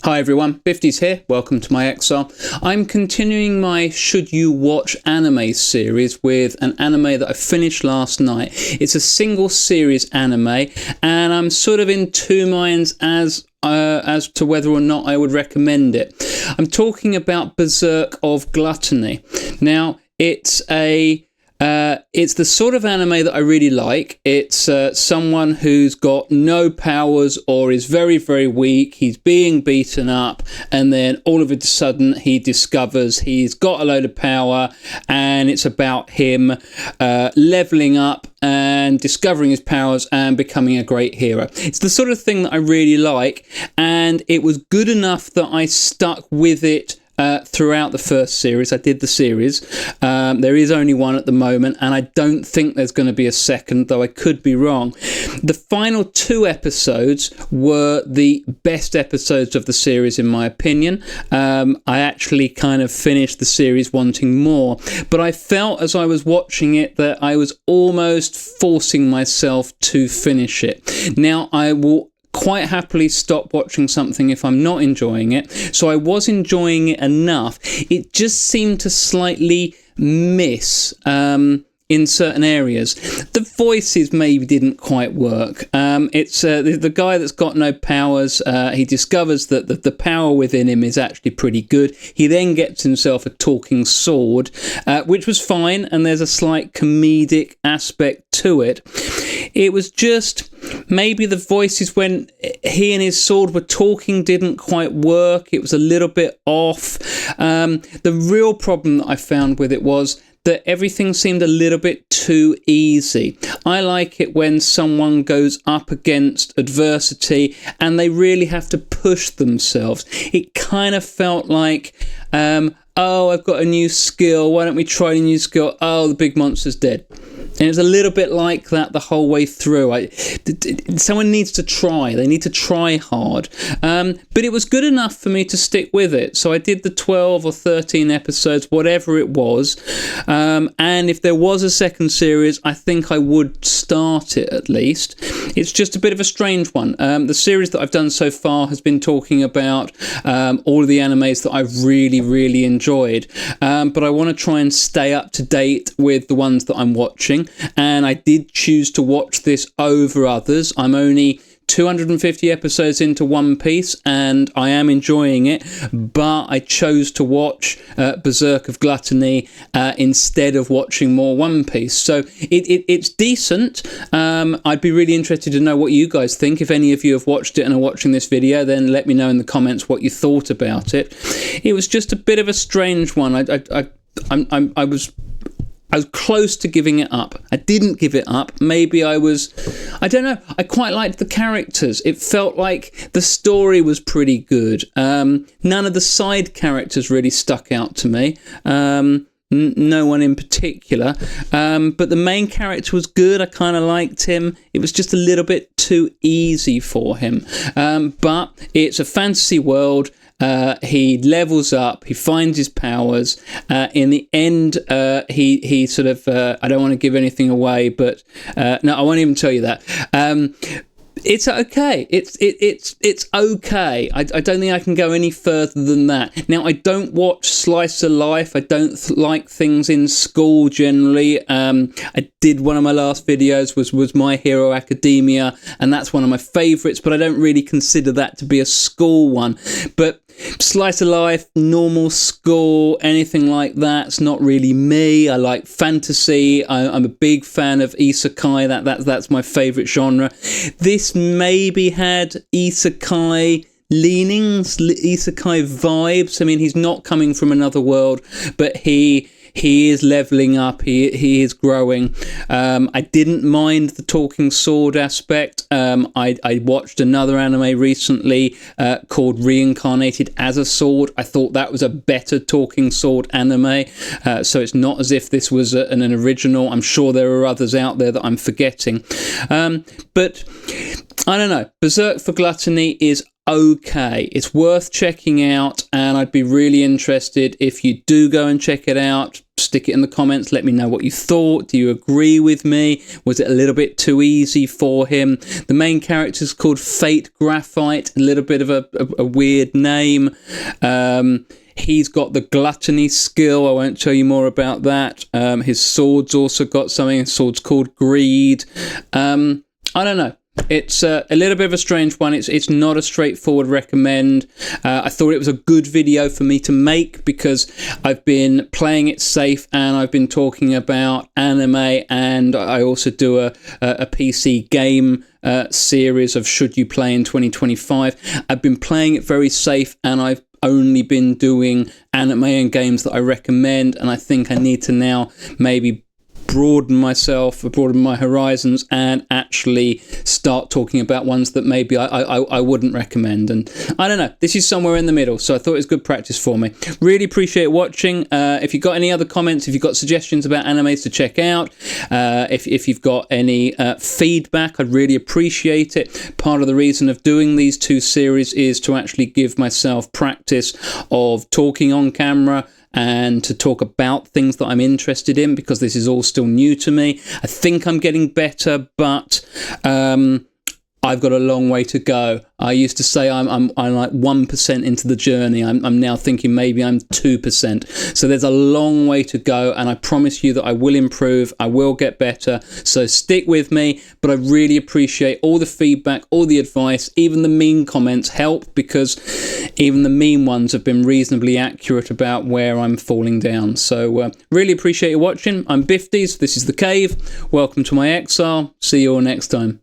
Hi everyone, Bifties here, welcome to my Exile. I'm continuing my Should You Watch Anime series with an anime that I finished last night. It's a single series anime and I'm sort of in two minds as to whether or not I would recommend it. I'm talking about Berserk of Gluttony. Now, it's the sort of anime that I really like. It's someone who's got no powers or is very, very weak. He's being beaten up, and then all of a sudden he discovers he's got a load of power, and it's about him leveling up and discovering his powers and becoming a great hero. It's the sort of thing that I really like, and it was good enough that I stuck with it throughout the first series. I did the series. There is only one at the moment, and I don't think there's going to be a second, though I could be wrong. The final two episodes were the best episodes of the series, in my opinion. I actually kind of finished the series wanting more, but I felt as I was watching it that I was almost forcing myself to finish it. Now, I will quite happily stop watching something if I'm not enjoying it. So I was enjoying it enough. It just seemed to slightly miss in certain areas. The voices maybe didn't quite work. It's the guy that's got no powers. He discovers that the power within him is actually pretty good. He then gets himself a talking sword, which was fine, and there's a slight comedic aspect to it. It was just maybe the voices when he and his sword were talking didn't quite work. It was a little bit off. The real problem that I found with it was that everything seemed a little bit too easy. I like it when someone goes up against adversity and they really have to push themselves. It kind of felt like, oh, I've got a new skill. Why don't we try a new skill? Oh, the big monster's dead. And it was a little bit like that the whole way through. Someone needs to try. They need to try hard. But it was good enough for me to stick with it. So I did the 12 or 13 episodes, whatever it was. And if there was a second series, I think I would start it at least. It's just a bit of a strange one. The series that I've done so far has been talking about all of the animes that I've really, really enjoyed. But I want to try and stay up to date with the ones that I'm watching. And I did choose to watch this over others. I'm only 250 episodes into One Piece and I am enjoying it, but I chose to watch Berserk of Gluttony instead of watching more One Piece. So it's decent. I'd be really interested to know what you guys think. If any of you have watched it and are watching this video, then let me know in the comments what you thought about it. It was just a bit of a strange one. I was close to giving it up. I didn't give it up. Maybe I don't know. I quite liked the characters. It felt like the story was pretty good. None of the side characters really stuck out to me. No one in particular. But the main character was good. I kind of liked him. It was just a little bit too easy for him. But it's a fantasy world. He levels up, he finds his powers. In the end, he sort of, I don't want to give anything away, but no, I won't even tell you that. It's okay. It's okay. I don't think I can go any further than that. Now, I don't watch slice of life. I don't like things in school generally. I did one of my last videos was My Hero Academia, and that's one of my favourites, but I don't really consider that to be a school one. But slice of life, normal school, anything like that's not really me. I like fantasy. I'm a big fan of isekai. That's my favourite genre. This maybe had isekai leanings, isekai vibes. I mean, he's not coming from another world, but he is leveling up. He is growing. I didn't mind the talking sword aspect. I watched another anime recently called Reincarnated as a Sword. I thought that was a better talking sword anime. So it's not as if this was an original. I'm sure there are others out there that I'm forgetting. But I don't know. Berserk for Gluttony is okay. It's worth checking out, and I'd be really interested if you do go and check it out. stick it in the comments. Let me know what you thought. Do you agree with me? Was it a little bit too easy for him? The main character is called Fate Graphite, a little bit of a weird name. He's got the gluttony skill. I won't tell you more about that. His sword's also got something. His sword's called Greed. I don't know. It's a little bit of a strange one. It's not a straightforward recommend. I thought it was a good video for me to make because I've been playing it safe and I've been talking about anime, and I also do a PC game series of Should You Play in 2025. I've been playing it very safe, and I've only been doing anime and games that I recommend, and I think I need to now maybe broaden my horizons, and actually start talking about ones that maybe I wouldn't recommend. And I don't know, this is somewhere in the middle, so I thought it was good practice for me. Really appreciate watching. If you've got any other comments, if you've got suggestions about animes to check out, if you've got any feedback, I'd really appreciate it. Part of the reason of doing these two series is to actually give myself practice of talking on camera and to talk about things that I'm interested in, because this is all still new to me. I think I'm getting better, but I've got a long way to go. I used to say I'm like 1% into the journey. I'm now thinking maybe I'm 2%. So there's a long way to go, and I promise you that I will improve. I will get better. So stick with me. But I really appreciate all the feedback, all the advice, even the mean comments help, because even the mean ones have been reasonably accurate about where I'm falling down. So really appreciate you watching. I'm Bifties. This is The Cave. Welcome to my Exile. See you all next time.